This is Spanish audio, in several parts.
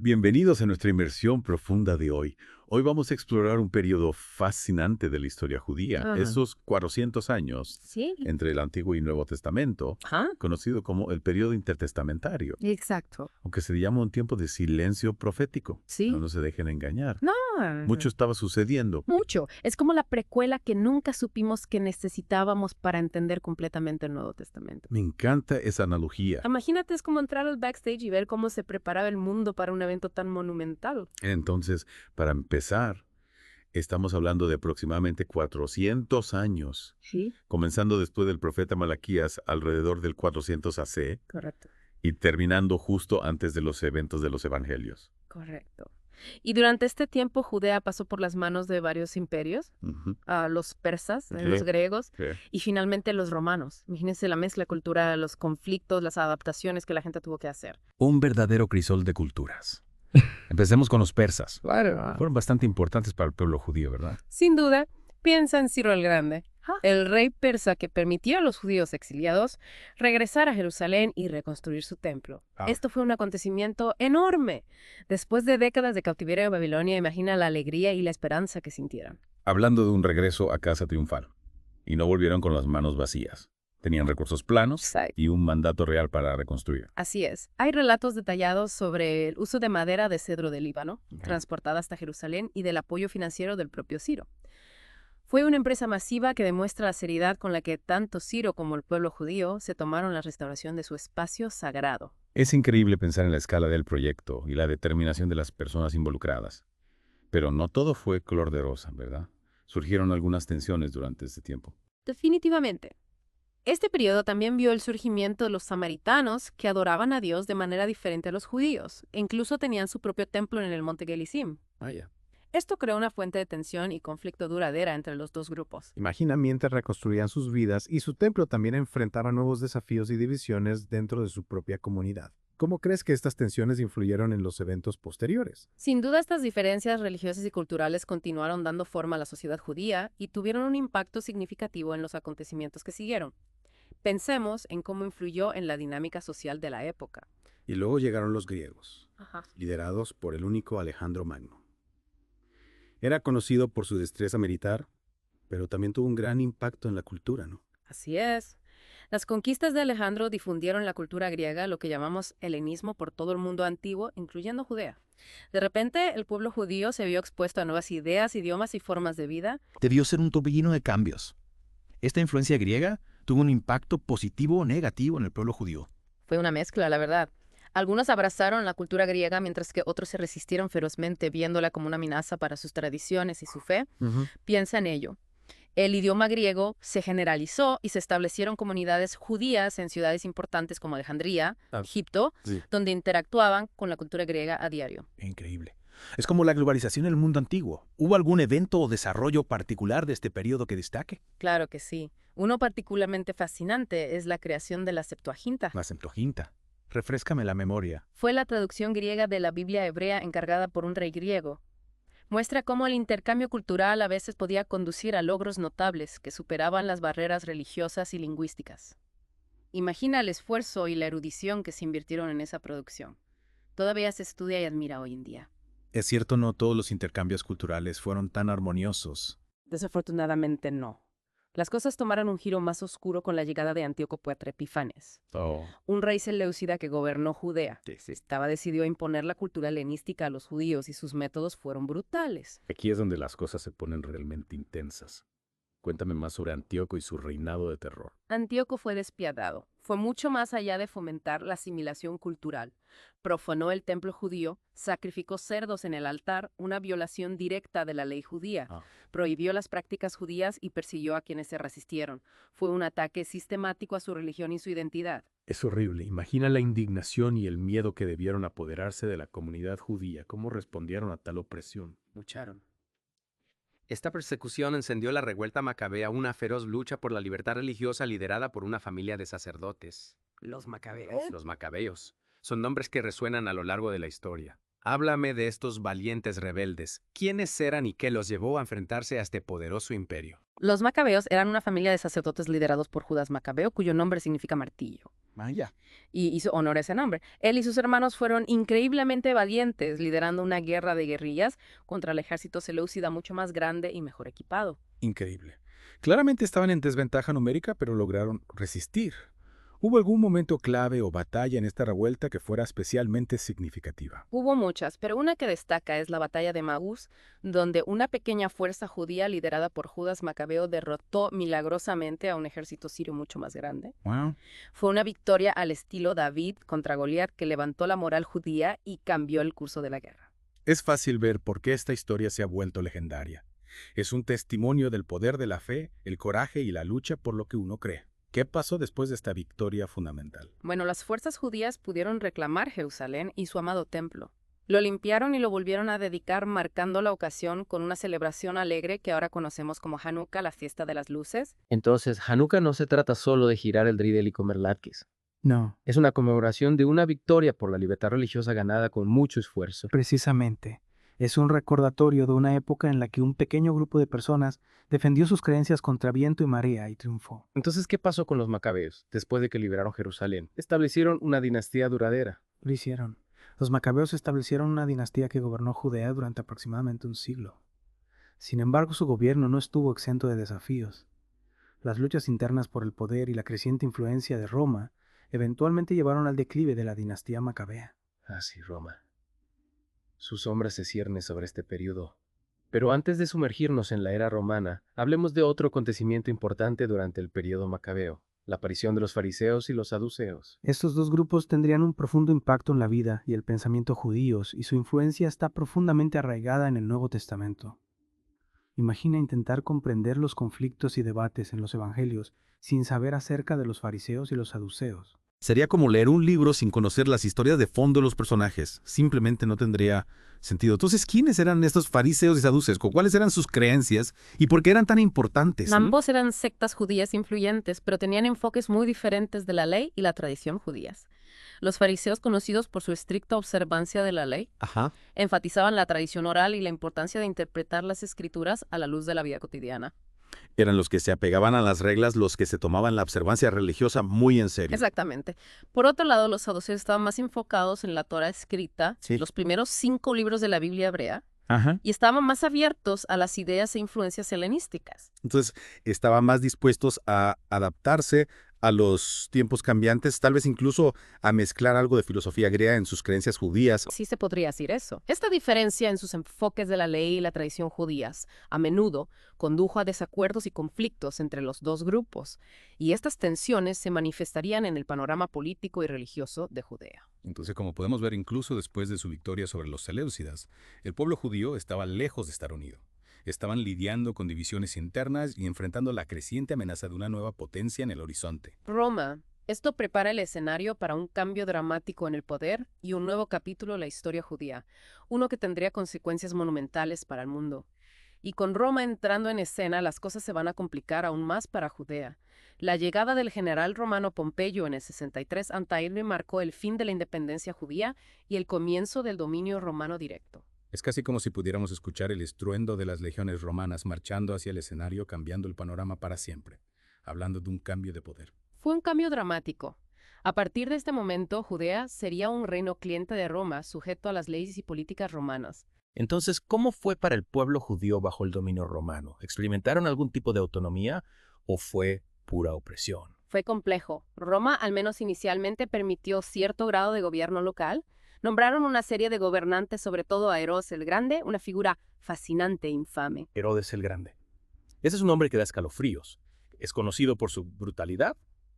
Bienvenidos a nuestra inmersión profunda de hoy. Hoy vamos a explorar un periodo fascinante de la historia judía, Ajá. esos 400 años Sí, entre el Antiguo y Nuevo Testamento, ajá, conocido como el periodo intertestamentario, exacto. aunque se llama un tiempo de silencio profético. Sí. No se dejen engañar. No, Mucho estaba sucediendo. mucho. Es como la precuela que nunca supimos que necesitábamos para entender completamente el Nuevo Testamento. Me encanta esa analogía. Imagínate, es como entrar al backstage y ver cómo se preparaba el mundo para un evento tan monumental. Entonces, para empezar, estamos hablando de aproximadamente 400 años, Sí, comenzando después del profeta Malaquías alrededor del 400 AC, correcto, y terminando justo antes de los eventos de los evangelios. correcto. Y durante este tiempo Judea pasó por las manos de varios imperios, Ujú. los persas, Sí, los griegos sí. y finalmente los romanos. Imagínense la mezcla cultural, los conflictos, las adaptaciones que la gente tuvo que hacer. Un verdadero crisol de culturas. Empecemos con los persas. Claro. Fueron bastante importantes para el pueblo judío, ¿verdad? Sin duda, piensa en Ciro el Grande, Ah. el rey persa que permitió a los judíos exiliados regresar a Jerusalén y reconstruir su templo. Ah. Esto fue un acontecimiento enorme. Después de décadas de cautiverio en Babilonia, imagina la alegría y la esperanza que sintieron. Hablando de un regreso a casa triunfal. Y no volvieron con las manos vacías. Tenían recursos planos Exacto. y un mandato real para reconstruir. Así es. Hay relatos detallados sobre el uso de madera de cedro del Líbano, transportada hasta Jerusalén, y del apoyo financiero del propio Ciro. Fue una empresa masiva que demuestra la seriedad con la que tanto Ciro como el pueblo judío se tomaron la restauración de su espacio sagrado. Es increíble pensar en la escala del proyecto y la determinación de las personas involucradas. Pero no todo fue color de rosa, ¿verdad? Surgieron algunas tensiones durante este tiempo. Definitivamente. Este periodo también vio el surgimiento de los samaritanos, que adoraban a Dios de manera diferente a los judíos, e incluso tenían su propio templo en el monte Gerizim. Vaya. Esto creó una fuente de tensión y conflicto duradera entre los dos grupos. Imagina mientras reconstruían sus vidas y su templo también enfrentaba nuevos desafíos y divisiones dentro de su propia comunidad. ¿Cómo crees que estas tensiones influyeron en los eventos posteriores? Sin duda, estas diferencias religiosas y culturales continuaron dando forma a la sociedad judía y tuvieron un impacto significativo en los acontecimientos que siguieron. Pensemos en cómo influyó en la dinámica social de la época. Y luego llegaron los griegos, Ajá. liderados por el único Alejandro Magno. Era conocido por su destreza militar, pero también tuvo un gran impacto en la cultura, ¿no? Así es. Las conquistas de Alejandro difundieron la cultura griega, lo que llamamos helenismo, por todo el mundo antiguo, incluyendo Judea. De repente, el pueblo judío se vio expuesto a nuevas ideas, idiomas y formas de vida. Debió ser un torbellino de cambios. Esta influencia griega tuvo un impacto positivo o negativo en el pueblo judío. Fue una mezcla, la verdad. Algunos abrazaron la cultura griega, mientras que otros se resistieron ferozmente, viéndola como una amenaza para sus tradiciones y su fe. Piensa en ello. El idioma griego se generalizó y se establecieron comunidades judías en ciudades importantes como Alejandría, Egipto, Sí. donde interactuaban con la cultura griega a diario. Increíble. Es como la globalización en el mundo antiguo. ¿Hubo algún evento o desarrollo particular de este periodo que destaque? Claro que sí. Uno particularmente fascinante es la creación de la Septuaginta. La Septuaginta. Refréscame la memoria. Fue la traducción griega de la Biblia hebrea encargada por un rey griego. Muestra cómo el intercambio cultural a veces podía conducir a logros notables que superaban las barreras religiosas y lingüísticas. Imagina el esfuerzo y la erudición que se invirtieron en esa producción. Todavía se estudia y admira hoy en día. Es cierto, no todos los intercambios culturales fueron tan armoniosos. Desafortunadamente no. Las cosas tomaron un giro más oscuro con la llegada de Antíoco Epifanes, un rey seleucida que gobernó Judea. Estaba decidido a imponer la cultura helenística a los judíos y sus métodos fueron brutales. Aquí es donde las cosas se ponen realmente intensas. Cuéntame más sobre Antíoco y su reinado de terror. Antíoco fue despiadado. Fue mucho más allá de fomentar la asimilación cultural. Profanó el templo judío, sacrificó cerdos en el altar, una violación directa de la ley judía. Prohibió las prácticas judías y persiguió a quienes se resistieron. Fue un ataque sistemático a su religión y su identidad. Es horrible. Imagina la indignación y el miedo que debieron apoderarse de la comunidad judía. ¿Cómo respondieron a tal opresión? Lucharon. Esta persecución encendió la revuelta macabea, una feroz lucha por la libertad religiosa liderada por una familia de sacerdotes. Los macabeos. Los macabeos. Son nombres que resuenan a lo largo de la historia. Háblame de estos valientes rebeldes. ¿Quiénes eran y qué los llevó a enfrentarse a este poderoso imperio? Los macabeos eran una familia de sacerdotes liderados por Judas Macabeo, cuyo nombre significa martillo, Vaya. y hizo honor a ese nombre. Él y sus hermanos fueron increíblemente valientes, liderando una guerra de guerrillas contra el ejército seleucida mucho más grande y mejor equipado. Increíble. Claramente estaban en desventaja numérica, pero lograron resistir. ¿Hubo algún momento clave o batalla en esta revuelta que fuera especialmente significativa? Hubo muchas, pero una que destaca es la batalla de Maús, donde una pequeña fuerza judía liderada por Judas Macabeo derrotó milagrosamente a un ejército sirio mucho más grande. Wow. Fue una victoria al estilo David contra Goliat que levantó la moral judía y cambió el curso de la guerra. Es fácil ver por qué esta historia se ha vuelto legendaria. Es un testimonio del poder de la fe, el coraje y la lucha por lo que uno cree. ¿Qué pasó después de esta victoria fundamental? Bueno, las fuerzas judías pudieron reclamar Jerusalén y su amado templo. Lo limpiaron y lo volvieron a dedicar, marcando la ocasión con una celebración alegre que ahora conocemos como Hanukkah, la fiesta de las luces. Entonces, Hanukkah no se trata solo de girar el dreidel y comer latkes. No, Es una conmemoración de una victoria por la libertad religiosa ganada con mucho esfuerzo. precisamente. Es un recordatorio de una época en la que un pequeño grupo de personas defendió sus creencias contra viento y marea y triunfó. Entonces, ¿qué pasó con los macabeos después de que liberaron Jerusalén? Establecieron una dinastía duradera. Lo hicieron. Los macabeos establecieron una dinastía que gobernó Judea durante aproximadamente un siglo. Sin embargo, su gobierno no estuvo exento de desafíos. Las luchas internas por el poder y la creciente influencia de Roma eventualmente llevaron al declive de la dinastía macabea. Así, Roma. Su sombra se cierne sobre este periodo. Pero antes de sumergirnos en la era romana, hablemos de otro acontecimiento importante durante el periodo macabeo, la aparición de los fariseos y los saduceos. Estos dos grupos tendrían un profundo impacto en la vida y el pensamiento judíos, y su influencia está profundamente arraigada en el Nuevo Testamento. Imagina intentar comprender los conflictos y debates en los evangelios sin saber acerca de los fariseos y los saduceos. Sería como leer un libro sin conocer las historias de fondo de los personajes. Simplemente no tendría sentido. Entonces, ¿quiénes eran estos fariseos y saduceos? ¿Cuáles eran sus creencias y por qué eran tan importantes? Ambos eran sectas judías influyentes, pero tenían enfoques muy diferentes de la ley y la tradición judías. Los fariseos, conocidos por su estricta observancia de la ley, Ajá. enfatizaban la tradición oral y la importancia de interpretar las escrituras a la luz de la vida cotidiana. Eran los que se apegaban a las reglas, los que se tomaban la observancia religiosa muy en serio. Exactamente. Por otro lado, los saduceos estaban más enfocados en la Torá escrita, Sí. los primeros 5 libros de la Biblia hebrea, Ajá. y estaban más abiertos a las ideas e influencias helenísticas. Entonces, estaban más dispuestos a adaptarse a los tiempos cambiantes, tal vez incluso a mezclar algo de filosofía griega en sus creencias judías. Sí se podría decir eso. Esta diferencia en sus enfoques de la ley y la tradición judías a menudo condujo a desacuerdos y conflictos entre los dos grupos, y estas tensiones se manifestarían en el panorama político y religioso de Judea. Entonces, como podemos ver incluso después de su victoria sobre los seleucidas, el pueblo judío estaba lejos de estar unido. Estaban lidiando con divisiones internas y enfrentando la creciente amenaza de una nueva potencia en el horizonte. Roma. Esto prepara el escenario para un cambio dramático en el poder y un nuevo capítulo en la historia judía, uno que tendría consecuencias monumentales para el mundo. Y con Roma entrando en escena, las cosas se van a complicar aún más para Judea. La llegada del general romano Pompeyo en el 63 a.C. marcó el fin de la independencia judía y el comienzo del dominio romano directo. Es casi como si pudiéramos escuchar el estruendo de las legiones romanas marchando hacia el escenario, cambiando el panorama para siempre, hablando de un cambio de poder. Fue un cambio dramático. A partir de este momento, Judea sería un reino cliente de Roma, sujeto a las leyes y políticas romanas. Entonces, ¿cómo fue para el pueblo judío bajo el dominio romano? ¿Experimentaron algún tipo de autonomía o fue pura opresión? Fue complejo. Roma, al menos inicialmente, permitió cierto grado de gobierno local. Nombraron una serie de gobernantes, sobre todo a Herodes el Grande, una figura fascinante e infame. Herodes el Grande. Ese es un hombre que da escalofríos. Es conocido por su brutalidad,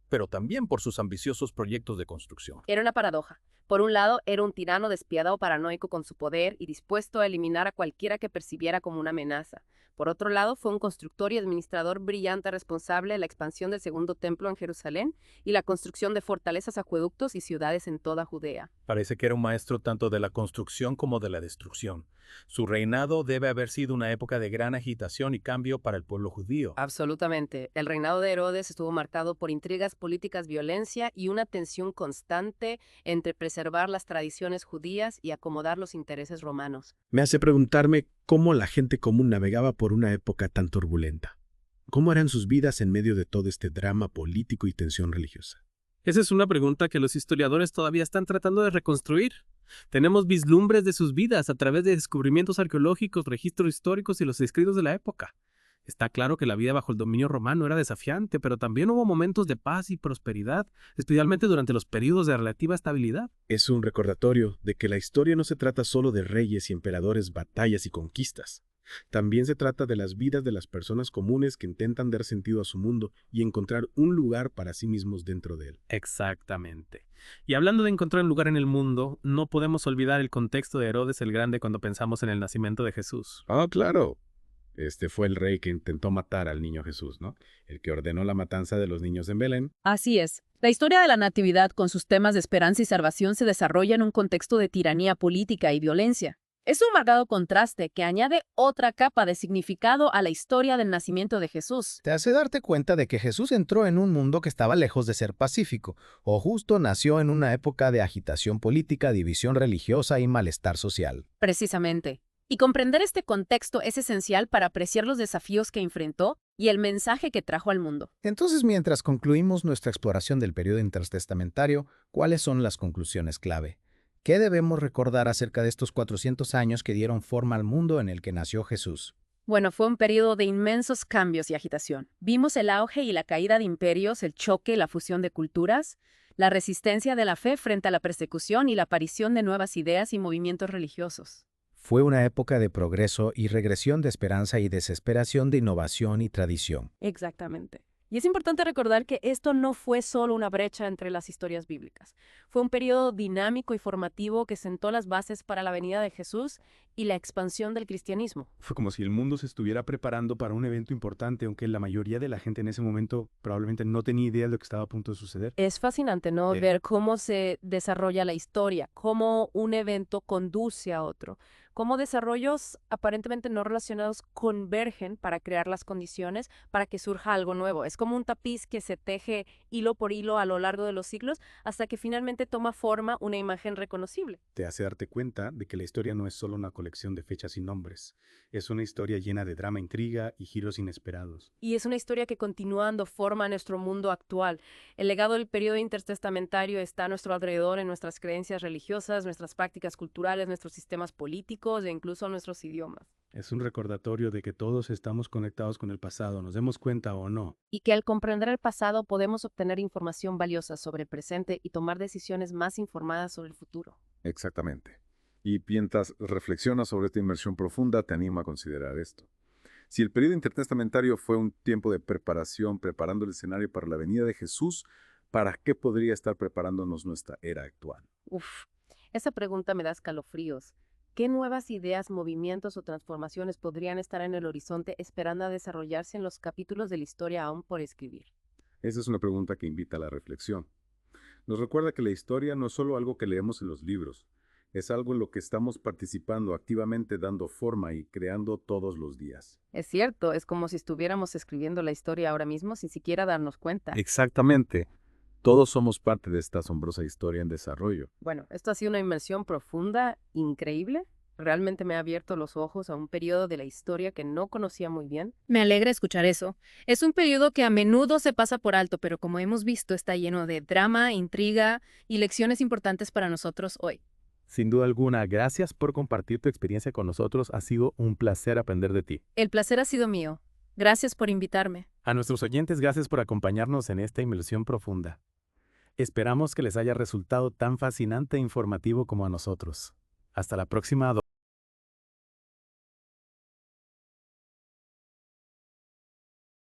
pero también por sus ambiciosos proyectos de construcción. Era una paradoja. Por un lado, era un tirano despiadado paranoico con su poder y dispuesto a eliminar a cualquiera que percibiera como una amenaza. Por otro lado, fue un constructor y administrador brillante responsable de la expansión del Segundo Templo en Jerusalén y la construcción de fortalezas, acueductos y ciudades en toda Judea. Parece que era un maestro tanto de la construcción como de la destrucción. Su reinado debe haber sido una época de gran agitación y cambio para el pueblo judío. Absolutamente. El reinado de Herodes estuvo marcado por intrigas políticas, violencia y una tensión constante entre preservar las tradiciones judías y acomodar los intereses romanos. Me hace preguntarme cómo la gente común navegaba por una época tan turbulenta. ¿Cómo eran sus vidas en medio de todo este drama político y tensión religiosa? Esa es una pregunta que los historiadores todavía están tratando de reconstruir. Tenemos vislumbres de sus vidas a través de descubrimientos arqueológicos, registros históricos y los escritos de la época. Está claro que la vida bajo el dominio romano era desafiante, pero también hubo momentos de paz y prosperidad, especialmente durante los periodos de relativa estabilidad. Es un recordatorio de que la historia no se trata solo de reyes y emperadores, batallas y conquistas. También se trata de las vidas de las personas comunes que intentan dar sentido a su mundo y encontrar un lugar para sí mismos dentro de él. Exactamente. Y hablando de encontrar un lugar en el mundo, no podemos olvidar el contexto de Herodes el Grande cuando pensamos en el nacimiento de Jesús. Ah, claro. Este fue el rey que intentó matar al niño Jesús, ¿no? El que ordenó la matanza de los niños en Belén. Así es. La historia de la Natividad con sus temas de esperanza y salvación se desarrolla en un contexto de tiranía política y violencia. Es un marcado contraste que añade otra capa de significado a la historia del nacimiento de Jesús. Te hace darte cuenta de que Jesús entró en un mundo que estaba lejos de ser pacífico, o justo nació en una época de agitación política, división religiosa y malestar social. Precisamente. Y comprender este contexto es esencial para apreciar los desafíos que enfrentó y el mensaje que trajo al mundo. Entonces, mientras concluimos nuestra exploración del periodo intertestamentario, ¿cuáles son las conclusiones clave? ¿Qué debemos recordar acerca de estos 400 años que dieron forma al mundo en el que nació Jesús? Bueno, fue un periodo de inmensos cambios y agitación. Vimos el auge y la caída de imperios, el choque y la fusión de culturas, la resistencia de la fe frente a la persecución y la aparición de nuevas ideas y movimientos religiosos. Fue una época de progreso y regresión, de esperanza y desesperación, de innovación y tradición. Exactamente. Y es importante recordar que esto no fue solo una brecha entre las historias bíblicas. Fue un periodo dinámico y formativo que sentó las bases para la venida de Jesús y la expansión del cristianismo. Fue como si el mundo se estuviera preparando para un evento importante, aunque la mayoría de la gente en ese momento probablemente no tenía idea de lo que estaba a punto de suceder. Es fascinante, ¿no? Ver cómo se desarrolla la historia, cómo un evento conduce a otro, cómo desarrollos aparentemente no relacionados convergen para crear las condiciones para que surja algo nuevo. Es como un tapiz que se teje hilo por hilo a lo largo de los siglos hasta que finalmente toma forma una imagen reconocible. Te hace darte cuenta de que la historia no es solo una colección de fechas y nombres. Es una historia llena de drama, intriga y giros inesperados. Y es una historia que continúa dando forma a nuestro mundo actual. El legado del periodo intertestamentario está a nuestro alrededor en nuestras creencias religiosas, nuestras prácticas culturales, nuestros sistemas políticos e incluso nuestros idiomas. Es un recordatorio de que todos estamos conectados con el pasado, nos demos cuenta o no. Y que al comprender el pasado podemos obtener información valiosa sobre el presente y tomar decisiones más informadas sobre el futuro. Exactamente. Y mientras reflexionas sobre esta inmersión profunda, te animo a considerar esto. Si el periodo intertestamentario fue un tiempo de preparación, preparando el escenario para la venida de Jesús, ¿para qué podría estar preparándonos nuestra era actual? Esa pregunta me da escalofríos. ¿Qué nuevas ideas, movimientos o transformaciones podrían estar en el horizonte esperando a desarrollarse en los capítulos de la historia aún por escribir? Esa es una pregunta que invita a la reflexión. Nos recuerda que la historia no es solo algo que leemos en los libros, es algo en lo que estamos participando activamente, dando forma y creando todos los días. Es cierto, es como si estuviéramos escribiendo la historia ahora mismo sin siquiera darnos cuenta. Exactamente. Todos somos parte de esta asombrosa historia en desarrollo. Bueno, esto ha sido una inmersión profunda, increíble. Realmente me ha abierto los ojos a un periodo de la historia que no conocía muy bien. Me alegra escuchar eso. Es un periodo que a menudo se pasa por alto, pero como hemos visto está lleno de drama, intriga y lecciones importantes para nosotros hoy. Sin duda alguna, gracias por compartir tu experiencia con nosotros. Ha sido un placer aprender de ti. El placer ha sido mío. Gracias por invitarme. A nuestros oyentes, gracias por acompañarnos en esta inmersión profunda. Esperamos que les haya resultado tan fascinante e informativo como a nosotros. Hasta la próxima.